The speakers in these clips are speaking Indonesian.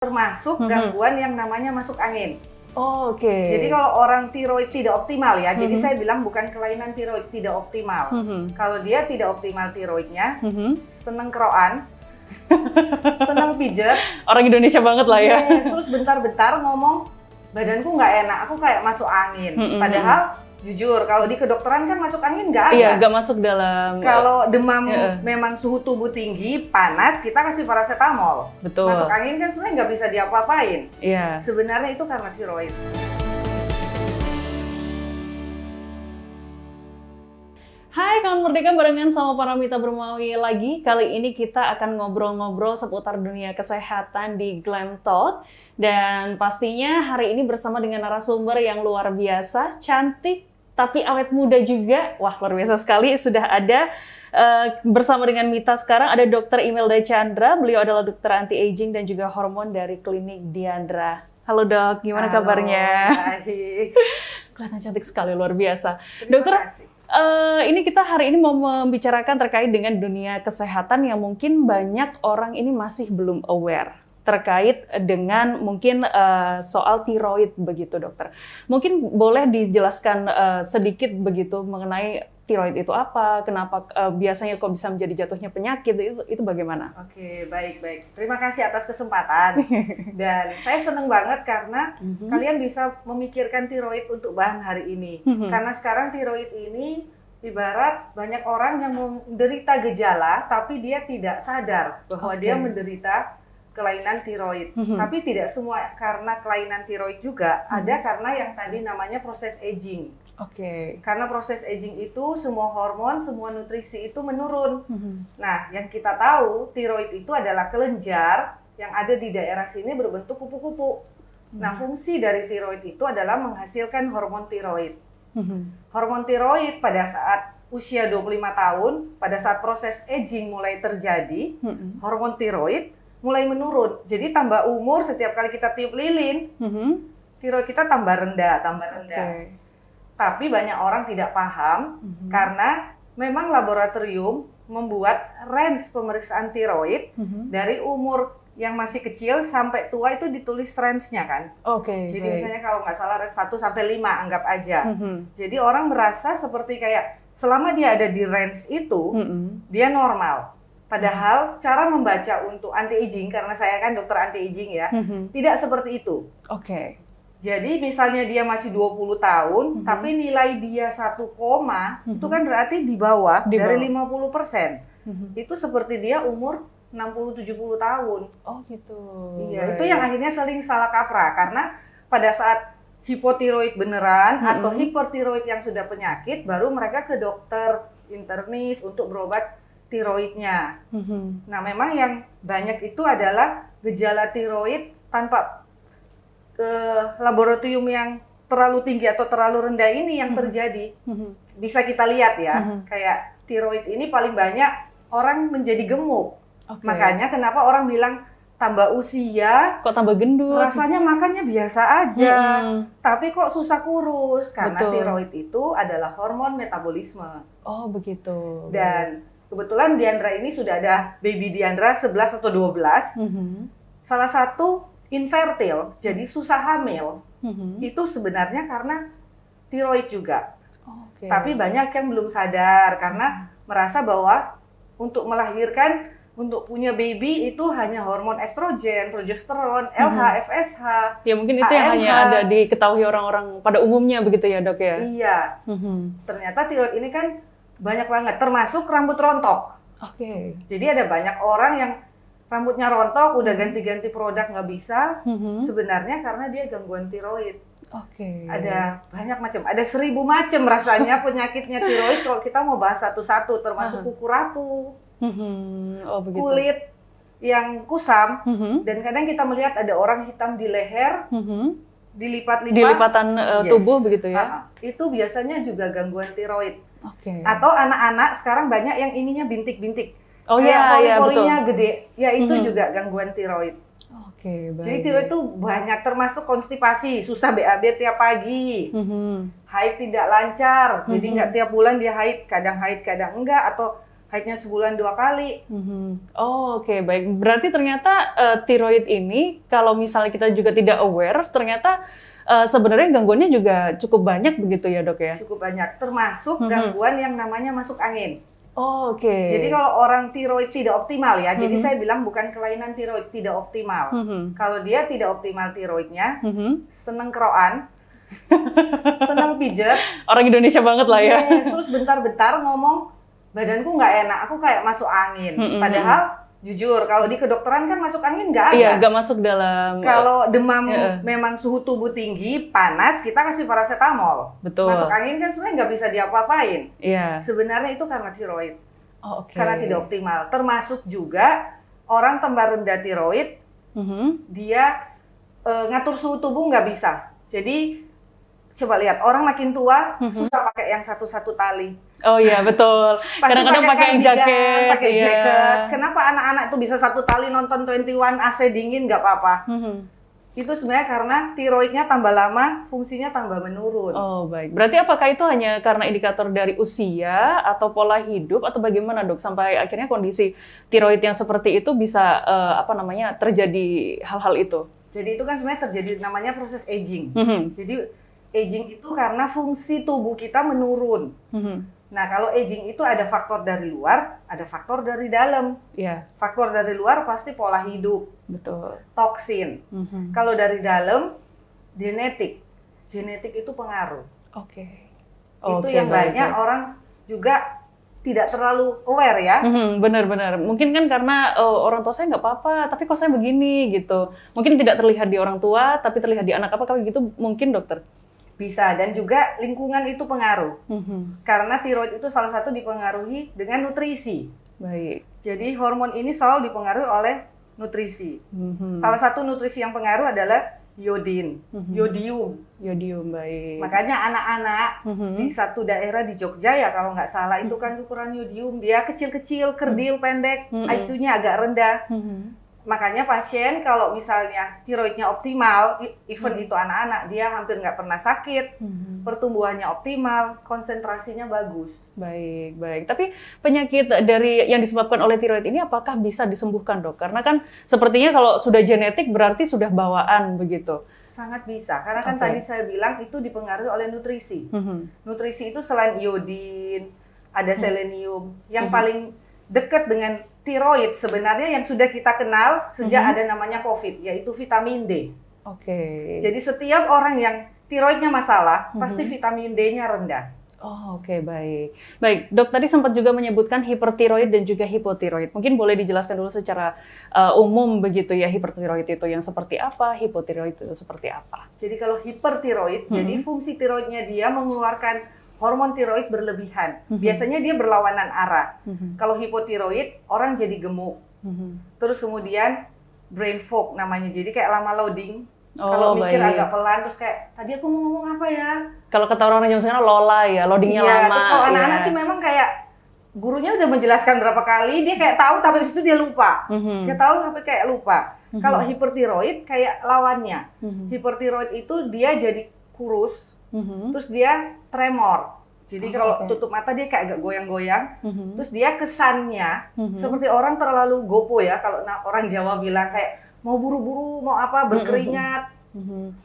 termasuk gangguan yang namanya masuk angin. Oh, oke. Jadi kalau orang tiroid tidak optimal ya, jadi saya bilang bukan kelainan tiroid tidak optimal. Kalau dia tidak optimal tiroidnya, seneng keroan, seneng pijet. Orang Indonesia banget lah ya. Yes, terus bentar-bentar ngomong, badanku nggak enak, aku kayak masuk angin. Padahal jujur, kalau di kedokteran kan masuk angin nggak ada. Iya, nggak masuk dalam. Kalau demam memang suhu tubuh tinggi, panas, kita kasih paracetamol. Betul. Masuk angin kan sebenarnya nggak bisa diapa-apain. Iya. Sebenarnya itu karena tiroid. Hai kawan Merdeka, barengan sama Paramita Bermawi lagi. Kali ini kita akan ngobrol-ngobrol seputar dunia kesehatan di Glam Talk. Dan pastinya hari ini bersama dengan narasumber yang luar biasa, cantik, tapi awet muda juga. Wah, luar biasa sekali. Sudah ada bersama dengan Mita sekarang, ada Dr. Imelda Chandra. Beliau adalah dokter anti-aging dan juga hormon dari klinik Diandra. Halo dok, gimana kabarnya? Baik. Kelihatan cantik sekali, luar biasa. Terima Dokter, kasih. ini kita hari ini mau membicarakan terkait dengan dunia kesehatan yang mungkin banyak orang ini masih belum aware terkait dengan mungkin soal tiroid begitu dokter. Mungkin boleh dijelaskan sedikit begitu mengenai tiroid itu apa, kenapa biasanya kok bisa menjadi jatuhnya penyakit, itu bagaimana? Oke, baik-baik. Terima kasih atas kesempatan. Dan saya senang banget karena kalian bisa memikirkan tiroid untuk bahan hari ini. Karena sekarang tiroid ini ibarat banyak orang yang menderita gejala, tapi dia tidak sadar bahwa dia menderita kelainan tiroid. Tapi tidak semua karena kelainan tiroid juga, ada karena yang tadi namanya proses aging. Karena proses aging itu semua hormon, semua nutrisi itu menurun. Nah, yang kita tahu tiroid itu adalah kelenjar yang ada di daerah sini berbentuk kupu-kupu. Nah, fungsi dari tiroid itu adalah menghasilkan hormon tiroid. Hormon tiroid pada saat usia 25 tahun, pada saat proses aging mulai terjadi, hormon tiroid mulai menurun. Jadi tambah umur, setiap kali kita tiup lilin, tiroid kita tambah rendah. Tapi banyak orang tidak paham karena memang laboratorium membuat range pemeriksaan tiroid dari umur yang masih kecil sampai tua itu ditulis range-nya kan. Jadi misalnya kalau nggak salah range 1 sampai 5 anggap aja. Jadi orang merasa seperti kayak selama dia ada di range itu, dia normal. Padahal cara membaca untuk anti-aging, karena saya kan dokter anti-aging ya, tidak seperti itu. Jadi misalnya dia masih 20 tahun, tapi nilai dia 1, itu kan berarti di bawah dari 50%. Itu seperti dia umur 60-70 tahun. Oh gitu. Iya, itu yang akhirnya sering salah kaprah. Karena pada saat hipotiroid beneran atau hipertiroid yang sudah penyakit, baru mereka ke dokter internis untuk berobat tiroidnya. Nah, memang yang banyak itu adalah gejala tiroid tanpa laboratorium yang terlalu tinggi atau terlalu rendah ini yang terjadi. Bisa kita lihat ya, kayak tiroid ini paling banyak orang menjadi gemuk. Makanya kenapa orang bilang tambah usia, kok tambah gendut? Rasanya makannya biasa aja, tapi kok susah kurus. Karena tiroid itu adalah hormon metabolisme. Oh begitu. Dan kebetulan Diandra ini sudah ada baby Diandra 11 atau 12. Salah satu infertil, jadi susah hamil, itu sebenarnya karena tiroid juga. Tapi banyak yang belum sadar karena merasa bahwa untuk melahirkan, untuk punya baby itu hanya hormon estrogen, progesteron, LH, FSH. Ya mungkin itu yang hanya ada diketahui orang-orang pada umumnya begitu ya dok ya? Iya. Ternyata tiroid ini kan banyak banget, termasuk rambut rontok. Jadi ada banyak orang yang rambutnya rontok, udah ganti-ganti produk nggak bisa, sebenarnya karena dia gangguan tiroid. Ada banyak macam, ada 1000 macam rasanya penyakitnya tiroid. Kalau kita mau bahas satu-satu, termasuk kuku rapuh, kulit yang kusam, dan kadang kita melihat ada orang hitam di leher, dilipat-lipat, di lipatan tubuh begitu ya? Itu biasanya juga gangguan tiroid. Atau anak-anak sekarang banyak yang ininya bintik-bintik. Poli-polinya gede, ya itu juga gangguan tiroid. Jadi tiroid itu banyak, termasuk konstipasi, susah BAB tiap pagi, haid tidak lancar, jadi nggak tiap bulan dia haid kadang enggak, atau haidnya sebulan 2 kali. Oh, oke, baik. Berarti ternyata tiroid ini kalau misalnya kita juga tidak aware, ternyata sebenarnya gangguannya juga cukup banyak begitu ya, Dok ya? Cukup banyak, termasuk gangguan yang namanya masuk angin. Oh, oke. Jadi kalau orang tiroid tidak optimal ya, jadi saya bilang bukan kelainan tiroid tidak optimal. Kalau dia tidak optimal tiroidnya, seneng keroan, seneng pijet. Orang Indonesia banget lah ya. Yes, terus bentar-bentar ngomong, badanku nggak enak, aku kayak masuk angin. Padahal jujur, kalau di kedokteran kan masuk angin nggak ada. Iya, nggak masuk dalam. Kalau demam memang suhu tubuh tinggi, panas, kita kasih paracetamol. Betul. Masuk angin kan sebenarnya nggak bisa diapa-apain. Iya. Sebenarnya itu karena tiroid. Oh, oke. Karena tidak optimal. Termasuk juga orang tambah rendah tiroid, dia ngatur suhu tubuh nggak bisa. Jadi coba lihat, orang makin tua susah pakai yang satu-satu tali. Oh iya, betul. Kadang-kadang pakai yang jaket. Pakai iya. jaket. Kenapa anak-anak tuh bisa satu tali nonton 21 AC dingin nggak apa-apa? Itu sebenarnya karena tiroidnya tambah lama, fungsinya tambah menurun. Oh, baik. Berarti apakah itu hanya karena indikator dari usia atau pola hidup atau bagaimana, Dok, sampai akhirnya kondisi tiroid yang seperti itu bisa terjadi hal-hal itu? Jadi itu kan sebenarnya terjadi namanya proses aging. Jadi aging itu karena fungsi tubuh kita menurun. Nah, kalau aging itu ada faktor dari luar, ada faktor dari dalam. Iya. Faktor dari luar pasti pola hidup, Betul. toksin. Kalau dari dalam, genetik. Genetik itu pengaruh. Oke. Itu yang banyak orang juga tidak terlalu aware ya. Benar-benar. Mungkin kan karena orang tua saya nggak apa-apa, tapi kok saya begini gitu. Mungkin tidak terlihat di orang tua, tapi terlihat di anak. Apakah begitu mungkin, dokter? Bisa, dan juga lingkungan itu pengaruh. Karena tiroid itu salah satu dipengaruhi dengan nutrisi. Baik. Jadi hormon ini selalu dipengaruhi oleh nutrisi. Salah satu nutrisi yang pengaruh adalah iodin, yodium. Yodium, baik. Makanya anak-anak di satu daerah di Jogja ya kalau nggak salah itu kan ukuran yodium, dia kecil-kecil, kerdil, pendek, IQ-nya agak rendah. Makanya pasien kalau misalnya tiroidnya optimal, even itu anak-anak, dia hampir nggak pernah sakit, pertumbuhannya optimal, konsentrasinya bagus. Baik, baik. Tapi penyakit dari yang disebabkan oleh tiroid ini apakah bisa disembuhkan, Dok? Karena kan sepertinya kalau sudah genetik berarti sudah bawaan begitu. Sangat bisa, karena kan tadi saya bilang itu dipengaruhi oleh nutrisi. Nutrisi itu selain iodin, ada selenium, yang paling dekat dengan tiroid sebenarnya yang sudah kita kenal sejak ada namanya COVID, yaitu vitamin D. Oke. Jadi setiap orang yang tiroidnya masalah, pasti vitamin D-nya rendah. Oh, oke, baik. Baik, Dok, tadi sempat juga menyebutkan hipertiroid dan juga hipotiroid. Mungkin boleh dijelaskan dulu secara umum begitu ya, hipertiroid itu yang seperti apa, hipotiroid itu seperti apa? Jadi kalau hipertiroid, jadi fungsi tiroidnya dia mengeluarkan hormon tiroid berlebihan. Biasanya dia berlawanan arah. Kalau hipotiroid, orang jadi gemuk. Terus kemudian brain fog namanya, jadi kayak lama loading. Kalau mikir agak pelan, terus kayak, tadi aku mau ngomong apa ya? Kalau kata orang zaman sekarang lola ya, loadingnya lama. Terus kalau anak-anak sih memang kayak, gurunya udah menjelaskan berapa kali, dia kayak tahu, tapi habis itu dia lupa. Dia tahu, tapi kayak lupa. Kalau hipertiroid, kayak lawannya. Hipertiroid itu dia jadi kurus, terus dia tremor. Jadi kalau tutup mata dia kayak agak goyang-goyang. Terus dia kesannya seperti orang terlalu gopo ya. Kalau orang Jawa bilang kayak mau buru-buru, mau apa, berkeringat.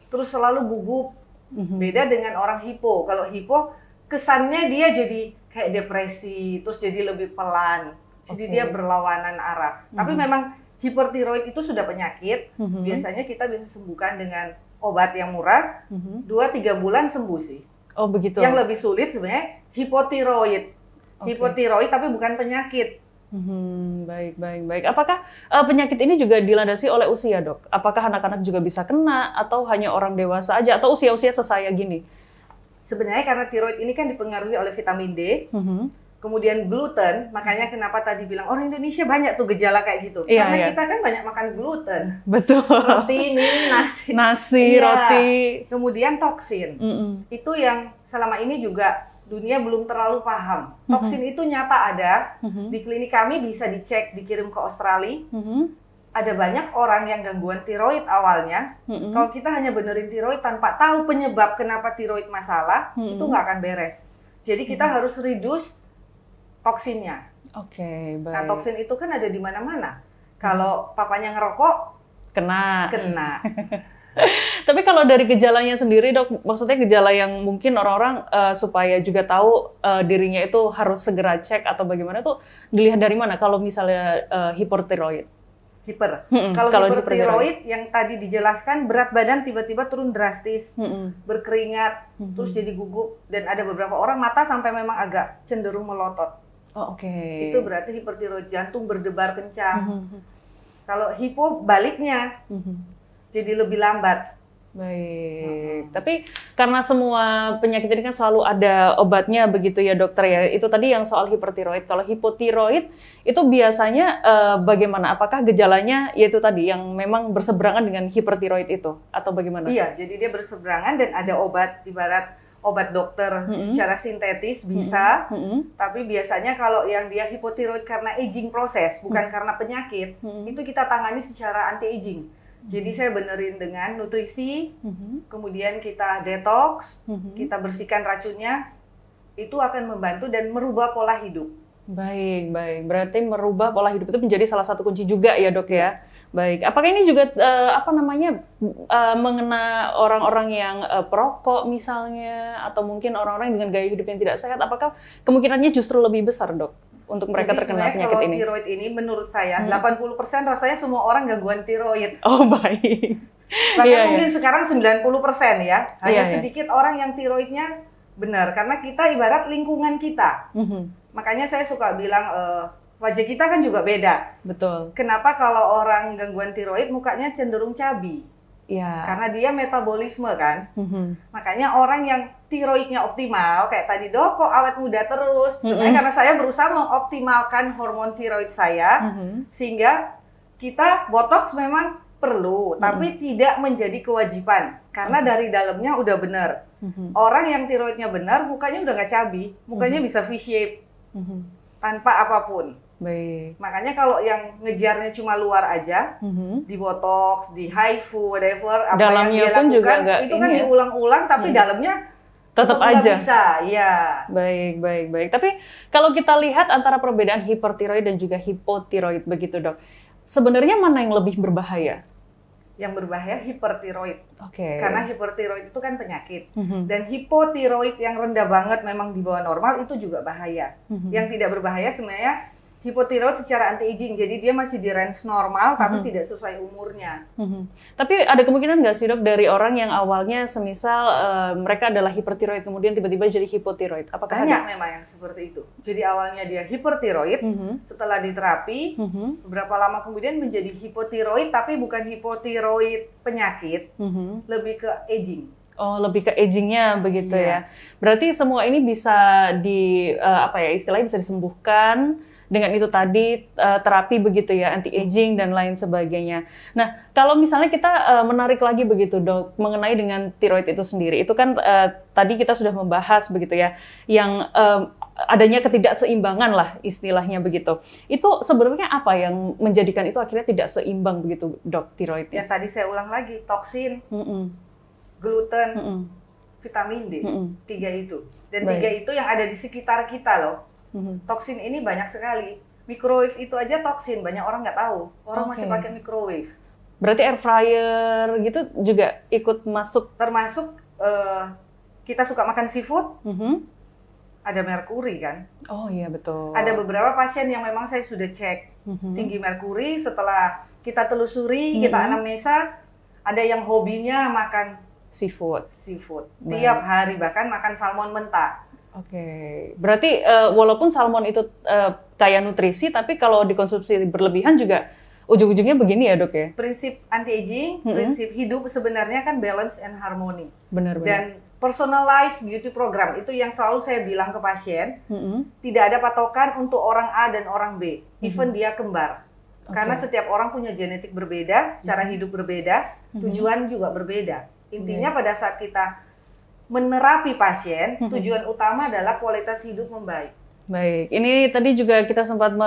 Terus selalu gugup. Beda dengan orang hipo. Kalau hipo kesannya dia jadi kayak depresi, terus jadi lebih pelan. Jadi dia berlawanan arah. Tapi memang hipertiroid itu sudah penyakit. Biasanya kita bisa sembuhkan dengan obat yang murah, 2-3 bulan sembuh sih. Oh begitu. Yang lebih sulit sebenarnya hipotiroid. Hipotiroid tapi bukan penyakit. Baik, baik, baik. Apakah penyakit ini juga dilandasi oleh usia, Dok? Apakah anak-anak juga bisa kena atau hanya orang dewasa aja atau usia-usia sesaya gini? Sebenarnya karena tiroid ini kan dipengaruhi oleh vitamin D. Kemudian gluten, makanya kenapa tadi bilang orang Indonesia banyak tuh gejala kayak gitu. Karena kita kan banyak makan gluten. Betul. Roti, mie, nasi. Roti. Kemudian toksin. Itu yang selama ini juga dunia belum terlalu paham. Toksin itu nyata ada. Di klinik kami bisa dicek, dikirim ke Australia. Ada banyak orang yang gangguan tiroid awalnya. Kalau kita hanya benerin tiroid tanpa tahu penyebab kenapa tiroid masalah, itu nggak akan beres. Jadi kita harus reduce toksinnya. Oke, baik. Nah, toksin itu kan ada di mana-mana. Kalau papanya ngerokok, Kena. kena. Tapi kalau dari gejalanya sendiri dok, maksudnya gejala yang mungkin orang-orang supaya juga tahu dirinya itu harus segera cek atau bagaimana tuh dilihat dari mana kalau misalnya hipertiroid? Kalau hipertiroid yang tadi dijelaskan berat badan tiba-tiba turun drastis, berkeringat, terus jadi gugup dan ada beberapa orang mata sampai memang agak cenderung melotot. Oh, oke. Itu berarti hipertiroid, jantung berdebar kencang. Kalau hipo baliknya. Jadi lebih lambat. Baik. Tapi karena semua penyakit ini kan selalu ada obatnya begitu ya dokter ya. Itu tadi yang soal hipertiroid. Kalau hipotiroid itu biasanya bagaimana? Apakah gejalanya yaitu tadi yang memang berseberangan dengan hipertiroid itu atau bagaimana? Iya, jadi dia berseberangan dan ada obat, ibarat obat dokter secara sintetis bisa. Tapi biasanya kalau yang dia hipotiroid karena aging proses, bukan karena penyakit, itu kita tangani secara anti-aging. Jadi saya benerin dengan nutrisi, kemudian kita detox, kita bersihkan racunnya, itu akan membantu dan merubah pola hidup. Baik, baik. Berarti merubah pola hidup itu menjadi salah satu kunci juga ya dok ya. Baik. Apakah ini juga mengena orang-orang yang perokok misalnya, atau mungkin orang-orang dengan gaya hidup yang tidak sehat? Apakah kemungkinannya justru lebih besar dok? Untuk mereka jadi terkena penyakit ini. Kalau tiroid ini menurut saya 80% rasanya semua orang gangguan tiroid. Oh baik. Bahkan mungkin sekarang 90% ya. Hanya sedikit orang yang tiroidnya benar karena kita ibarat lingkungan kita. Makanya saya suka bilang wajah kita kan juga beda. Betul. Kenapa kalau orang gangguan tiroid mukanya cenderung cabi? Ya. Karena dia metabolisme kan. Makanya orang yang tiroidnya optimal, kayak tadi dok kok awet muda terus. Sebenarnya karena saya berusaha mengoptimalkan hormon tiroid saya, sehingga kita botox memang perlu, tapi tidak menjadi kewajiban. Karena dari dalamnya udah benar. Orang yang tiroidnya benar, mukanya udah nggak cabi, mukanya bisa V-shape, tanpa apapun. Baik. Makanya kalau yang ngejarnya cuma luar aja, di botox, di HIFU, whatever, apa dalamnya yang dia lakukan, juga itu kan diulang-ulang, tapi dalamnya tetap aja. Bisa, ya. Baik, baik, baik. Tapi kalau kita lihat antara perbedaan hipertiroid dan juga hipotiroid begitu dok, sebenarnya mana yang lebih berbahaya? Yang berbahaya hipertiroid. Oke. Karena hipertiroid itu kan penyakit. Dan hipotiroid yang rendah banget memang di bawah normal itu juga bahaya. Yang tidak berbahaya sebenarnya hipotiroid secara anti-aging, jadi dia masih di range normal, tapi tidak sesuai umurnya. Tapi ada kemungkinan nggak sih dok dari orang yang awalnya semisal mereka adalah hipertiroid, kemudian tiba-tiba jadi hipotiroid? Apakah banyak memang yang seperti itu. Jadi awalnya dia hipertiroid, setelah diterapi, beberapa lama kemudian menjadi hipotiroid, tapi bukan hipotiroid penyakit, lebih ke aging. Oh, lebih ke agingnya begitu ya. Berarti semua ini bisa istilahnya bisa disembuhkan dengan itu tadi terapi begitu ya, anti-aging dan lain sebagainya. Nah, kalau misalnya kita menarik lagi begitu dok, mengenai dengan tiroid itu sendiri, itu kan tadi kita sudah membahas begitu ya, yang adanya ketidakseimbangan lah istilahnya begitu. Itu sebenarnya apa yang menjadikan itu akhirnya tidak seimbang begitu dok, tiroidnya? Yang tadi saya ulang lagi, toksin, gluten, vitamin D, 3 itu. Dan 3 itu yang ada di sekitar kita loh. Toksin ini banyak sekali. Microwave itu aja toksin, banyak orang nggak tahu. Orang masih pakai microwave. Berarti air fryer gitu juga ikut masuk? Termasuk kita suka makan seafood, ada merkuri kan? Oh iya betul. Ada beberapa pasien yang memang saya sudah cek tinggi merkuri, setelah kita telusuri, kita anamnesa, ada yang hobinya makan seafood. Tiap hari, bahkan makan salmon mentah. Oke, berarti walaupun salmon itu kaya nutrisi, tapi kalau dikonsumsi berlebihan juga ujung-ujungnya begini ya dok ya? Prinsip anti-aging, prinsip hidup sebenarnya kan balance and harmony. Benar-benar. Dan personalized beauty program, itu yang selalu saya bilang ke pasien, tidak ada patokan untuk orang A dan orang B, even dia kembar. Karena setiap orang punya genetik berbeda, cara hidup berbeda, tujuan juga berbeda. Intinya pada saat kita menerapi pasien, tujuan utama adalah kualitas hidup membaik. Baik, ini tadi juga kita sempat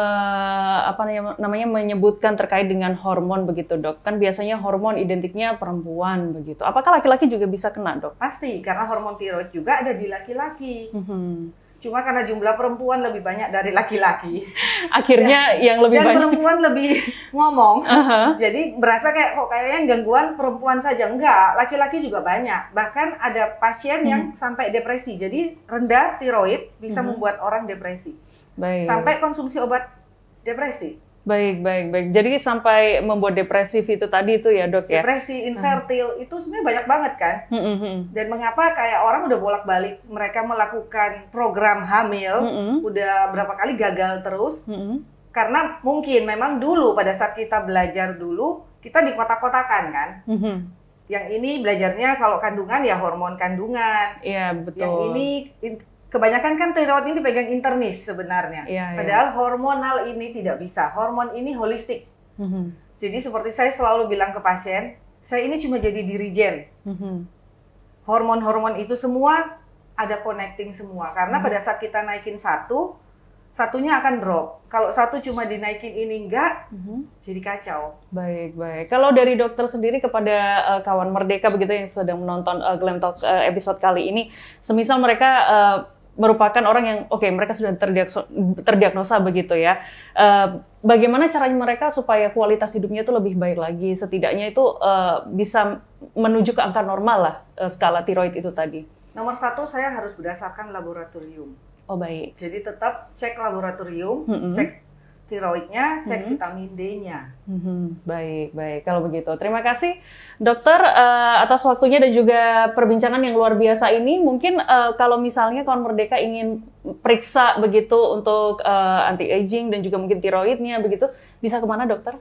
menyebutkan terkait dengan hormon begitu dok. Kan biasanya hormon identiknya perempuan begitu. Apakah laki-laki juga bisa kena dok? Pasti, karena hormon tiroid juga ada di laki-laki. Cuma karena jumlah perempuan lebih banyak dari laki-laki. Akhirnya yang lebih dan banyak. perempuan lebih ngomong. Jadi berasa kayak kok kayaknya gangguan perempuan saja. Enggak, laki-laki juga banyak. Bahkan ada pasien yang sampai depresi. Jadi rendah tiroid bisa membuat orang depresi. Baik. Sampai konsumsi obat depresi. Baik. Jadi sampai membuat depresif itu tadi itu ya, Dok ya? Depresi, infertil, itu sebenarnya banyak banget kan. Dan mengapa kayak orang udah bolak-balik mereka melakukan program hamil, udah berapa kali gagal terus, karena mungkin memang dulu pada saat kita belajar dulu, kita dikotak-kotakan kan. Yang ini belajarnya kalau kandungan ya hormon kandungan. Iya, betul. Yang ini kebanyakan kan tiroid ini dipegang internis sebenarnya. Padahal hormonal ini tidak bisa. Hormon ini holistik. Jadi seperti saya selalu bilang ke pasien, saya ini cuma jadi dirijen. Hormon-hormon itu semua ada connecting semua. Karena pada saat kita naikin satunya akan drop. Kalau satu cuma dinaikin ini enggak, jadi kacau. Baik. Kalau dari dokter sendiri kepada kawan Merdeka begitu yang sedang menonton Glam Talk episode kali ini, semisal mereka merupakan orang yang mereka sudah terdiagnosa begitu ya. Bagaimana caranya mereka supaya kualitas hidupnya itu lebih baik lagi, setidaknya itu bisa menuju ke angka normal lah skala tiroid itu tadi. Nomor 1 saya harus berdasarkan laboratorium. Oh baik. Jadi tetap cek laboratorium, cek tiroidnya, cek vitamin D-nya. Baik. Kalau begitu, terima kasih dokter atas waktunya dan juga perbincangan yang luar biasa ini. Mungkin kalau misalnya kawan Merdeka ingin periksa begitu untuk anti-aging dan juga mungkin tiroidnya begitu, bisa kemana dokter?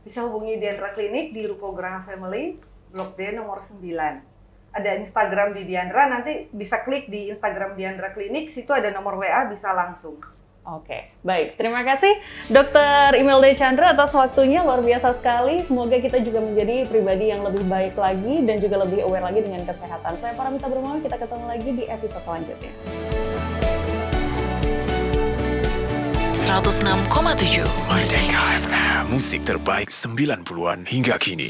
Bisa hubungi Diandra Klinik di Ruko Graha Family, Blok D nomor 9. Ada Instagram di Diandra, nanti bisa klik di Instagram Diandra Klinik, situ ada nomor WA, bisa langsung. Oke, baik. Terima kasih Dr. Imelda Chandra atas waktunya, luar biasa sekali. Semoga kita juga menjadi pribadi yang lebih baik lagi dan juga lebih aware lagi dengan kesehatan. Saya Paramita Bermawi, kita ketemu lagi di episode selanjutnya. 106,7 Merdeka FM, musik terbaik 90-an hingga kini.